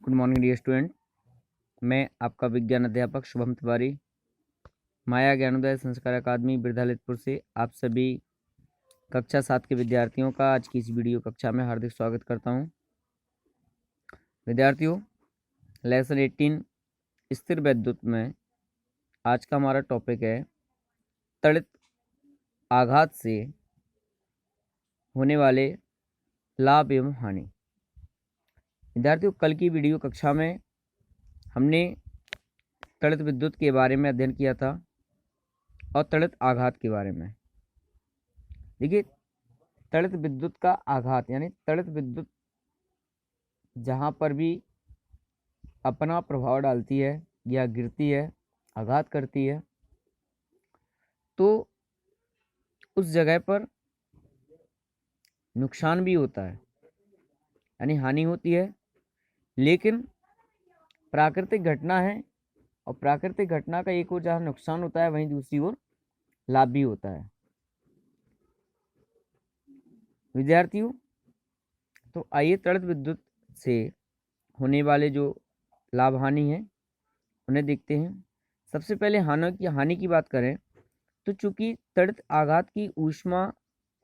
Good morning dear student. मैं आपका विज्ञान अध्यापक शुभम तिवारी माया ज्ञानोदय संस्कार अकादमी बिरधालितपुर से आप सभी कक्षा 7 के विद्यार्थियों का आज की इस वीडियो कक्षा में हार्दिक स्वागत करता हूं। विद्यार्थियों, लेसन 18 स्थिर वैद्युत में आज का हमारा टॉपिक है त्वरित आघात से होने वाले लाभ एवं हानि। विद्यार्थियों, कल की वीडियो कक्षा में हमने त्वरित विद्युत के बारे में अध्ययन किया था और त्वरित आघात के बारे में। देखिए, त्वरित विद्युत का आघात यानी त्वरित विद्युत जहाँ पर भी अपना प्रभाव डालती है या गिरती है, आघात करती है, तो उस जगह पर नुकसान भी होता है यानी हानि होती है। लेकिन प्राकृतिक घटना है और प्राकृतिक घटना का एक ओर जहाँ नुकसान होता है वहीं दूसरी ओर लाभ भी होता है। विद्यार्थियों, तो आइए त्वरित विद्युत से होने वाले जो लाभ हानि है उन्हें देखते हैं। सबसे पहले हानि की बात करें तो चूंकि त्वरित आघात की ऊष्मा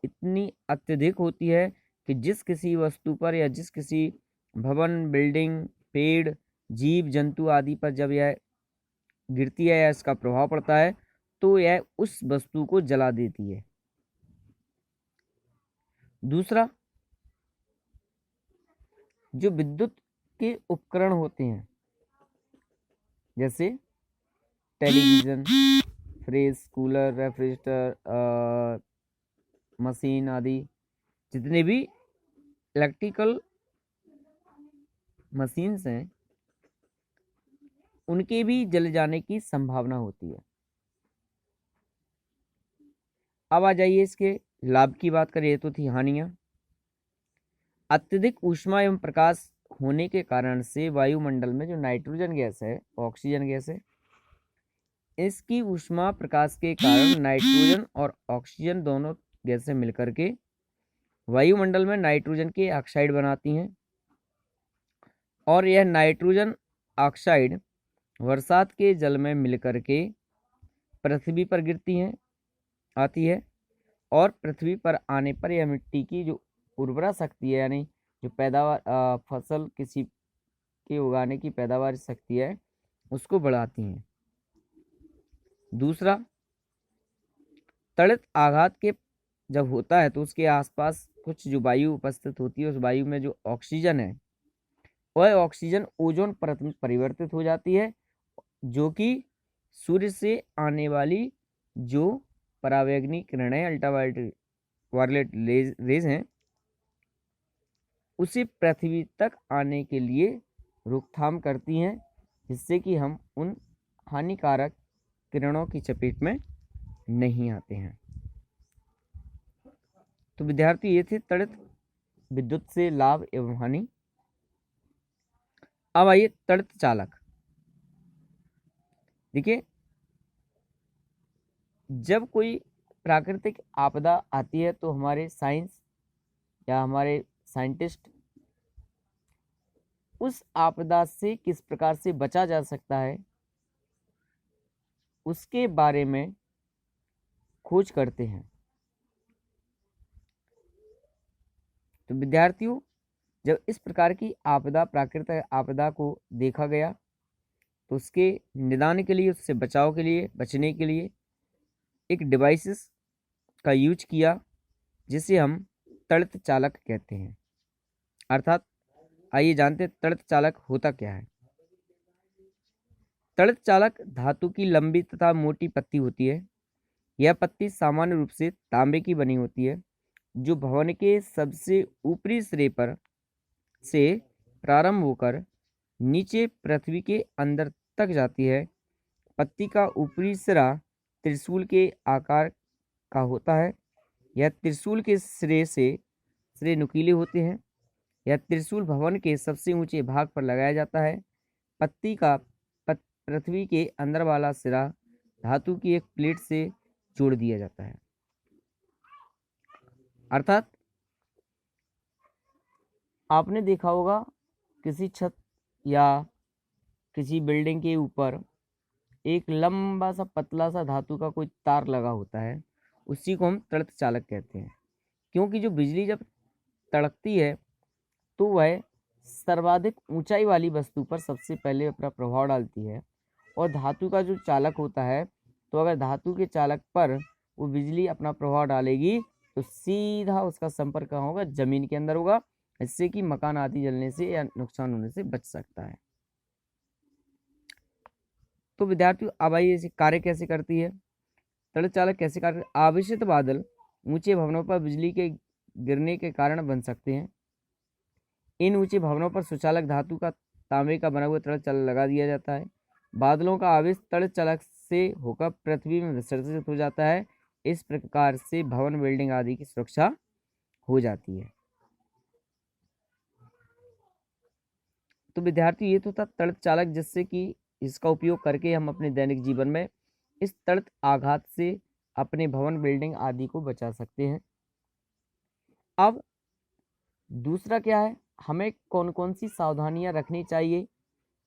इतनी अत्यधिक होती है कि जिस किसी वस्तु पर या जिस किसी भवन, बिल्डिंग, पेड़, जीव जंतु आदि पर जब यह गिरती है या इसका प्रभाव पड़ता है तो यह उस वस्तु को जला देती है। दूसरा, जो विद्युत के उपकरण होते हैं जैसे television, fridge, cooler, refrigerator, machine आदि, जितने भी इलेक्ट्रिकल मशीन्स हैं उनके भी जल जाने की संभावना होती है। अब आ जाइए इसके लाभ की बात करें तो थी हानियां। अत्यधिक ऊष्मा एवं प्रकाश होने के कारण से वायुमंडल में जो नाइट्रोजन गैस है, ऑक्सीजन गैस है, इसकी ऊष्मा प्रकाश के कारण नाइट्रोजन और ऑक्सीजन दोनों गैसें मिलकर के वायुमंडल में नाइट्रोजन के ऑक्साइड बनाती हैं और यह नाइट्रोजन ऑक्साइड बरसात के जल में मिलकर के पृथ्वी पर आती है और पृथ्वी पर आने पर यह मिट्टी की जो उर्वरा शक्ति है यानी जो पैदावार फसल किसी के उगाने की पैदावार शक्ति है उसको बढ़ाती हैं। दूसरा, त्वरित आघात के जब होता है तो उसके आसपास कुछ जो वायु उपस्थित होती है उस वायु में जो ऑक्सीजन है वह ऑक्सीजन ओजोन परत में परिवर्तित हो जाती है, जो कि सूर्य से आने वाली जो परावैंगनी किरणें अल्ट्रावायलेट रेज हैं उसे पृथ्वी तक आने के लिए रोकथाम करती हैं, जिससे कि हम उन हानिकारक किरणों की चपेट में नहीं आते हैं। तो विद्यार्थी, ये थे त्वरित विद्युत से लाभ एवं हानि। अब आइए त्वरित चालक। देखिए, जब कोई प्राकृतिक आपदा आती है तो हमारे साइंस या हमारे साइंटिस्ट उस आपदा से किस प्रकार से बचा जा सकता है उसके बारे में खोज करते हैं। तो विद्यार्थियों, जब इस प्रकार की आपदा, प्राकृतिक आपदा को देखा गया तो उसके निदान के लिए, उससे बचाव के लिए, बचने के लिए एक डिवाइसेस का यूज किया जिसे हम त्वरित चालक कहते हैं। अर्थात आइए जानते हैं त्वरित चालक होता क्या है। त्वरित चालक धातु की लंबी तथा मोटी पत्ती होती है। यह पत्ती सामान्य रूप से तांबे की बनी होती है, जो भवन के सबसे ऊपरी सिरे पर से प्रारंभ होकर नीचे पृथ्वी के अंदर तक जाती है। पत्ती का ऊपरी सिरा त्रिशूल के आकार का होता है। यह त्रिशूल के सिरे नुकीले होते हैं। यह त्रिशूल भवन के सबसे ऊंचे भाग पर लगाया जाता है। पत्ती का पृथ्वी के अंदर वाला सिरा धातु की एक प्लेट से जोड़ दिया जाता है। अर्थात आपने देखा होगा किसी छत या किसी बिल्डिंग के ऊपर एक लंबा सा पतला सा धातु का कोई तार लगा होता है, उसी को हम तड़ित चालक कहते हैं। क्योंकि जो बिजली जब तड़कती है तो वह सर्वाधिक ऊंचाई वाली वस्तु पर सबसे पहले अपना प्रभाव डालती है, और धातु का जो चालक होता है, तो अगर धातु के चालक पर वो बिजली अपना प्रभाव डालेगी तो सीधा उसका संपर्क कहाँ होगा, जमीन के अंदर होगा, इससे कि मकान आदि जलने से या नुकसान होने से बच सकता है। तो विद्यार्थियों अब आइए इसे कार्य कैसे करती है, तड़ित चालक कैसे कार्य। आवेशित बादल ऊंचे भवनों पर बिजली के गिरने के कारण बन सकते हैं। इन ऊंचे भवनों पर सुचालक धातु का तांबे का बना हुआ तड़ित चालक लगा दिया जाता है। बादलों का आवेश तड़ित चालक से होकर पृथ्वी में विसर्जित हो जाता है। इस प्रकार से भवन, बिल्डिंग आदि की सुरक्षा हो जाती है। तो विद्यार्थी ये तो था तड़ित चालक, जिससे कि इसका उपयोग करके हम अपने दैनिक जीवन में इस तड़ित आघात से अपने भवन, बिल्डिंग आदि को बचा सकते हैं। अब दूसरा क्या है, हमें कौन कौन सी सावधानियां रखनी चाहिए,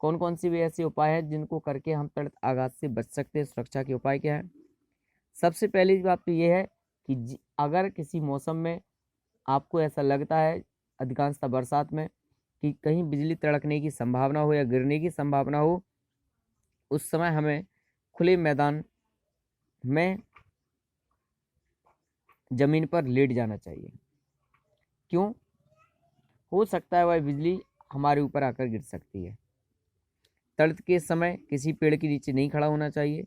कौन कौन सी वे ऐसे उपाय हैं जिनको करके हम तड़ित आघात से बच सकते हैं, सुरक्षा के उपाय क्या है। सबसे पहली बात तो ये है कि अगर किसी मौसम में आपको ऐसा लगता है, अधिकांशतः बरसात में, कि कहीं बिजली तड़कने की संभावना हो या गिरने की संभावना हो, उस समय हमें खुले मैदान में जमीन पर लेट जाना चाहिए। क्यों? हो सकता है वह बिजली हमारे ऊपर आकर गिर सकती है। तड़ित के समय किसी पेड़ के नीचे नहीं खड़ा होना चाहिए।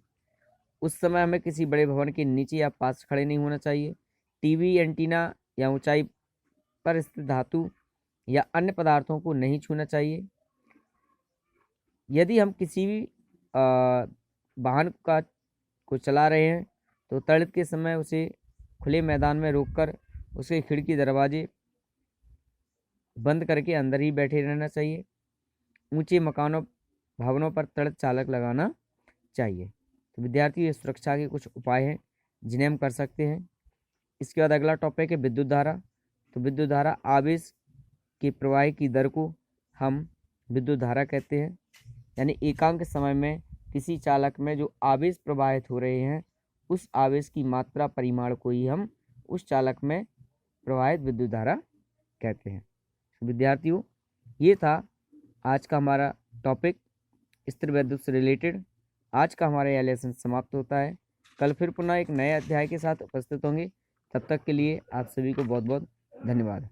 उस समय हमें किसी बड़े भवन के नीचे या पास खड़े नहीं होना चाहिए। टीवी एंटीना या ऊंचाई पर स्थित धातु या अन्य पदार्थों को नहीं छूना चाहिए। यदि हम किसी भी वाहन को चला रहे हैं तो तड़ित के समय उसे खुले मैदान में रोककर उसके खिड़की दरवाजे बंद करके अंदर ही बैठे रहना चाहिए। ऊंचे मकानों, भवनों पर तड़ित चालक लगाना चाहिए। तो विद्यार्थी, ये सुरक्षा के कुछ उपाय हैं जिन्हें हम कर सकते हैं। इसके बाद अगला टॉपिक है विद्युत धारा। तो विद्युत धारा आवेश के प्रवाह की दर को हम विद्युत धारा कहते हैं। यानी एकांक समय में किसी चालक में जो आवेश प्रवाहित हो रहे हैं, उस आवेश की मात्रा, परिमाण को ही हम उस चालक में प्रवाहित विद्युत धारा कहते हैं। विद्यार्थियों, ये था आज का हमारा टॉपिक स्थिर विद्युत से रिलेटेड। आज का हमारा यह लेसन समाप्त होता है। कल फिर पुनः एक नए अध्याय के साथ उपस्थित होंगे। तब तक के लिए आप सभी को बहुत बहुत धन्यवाद।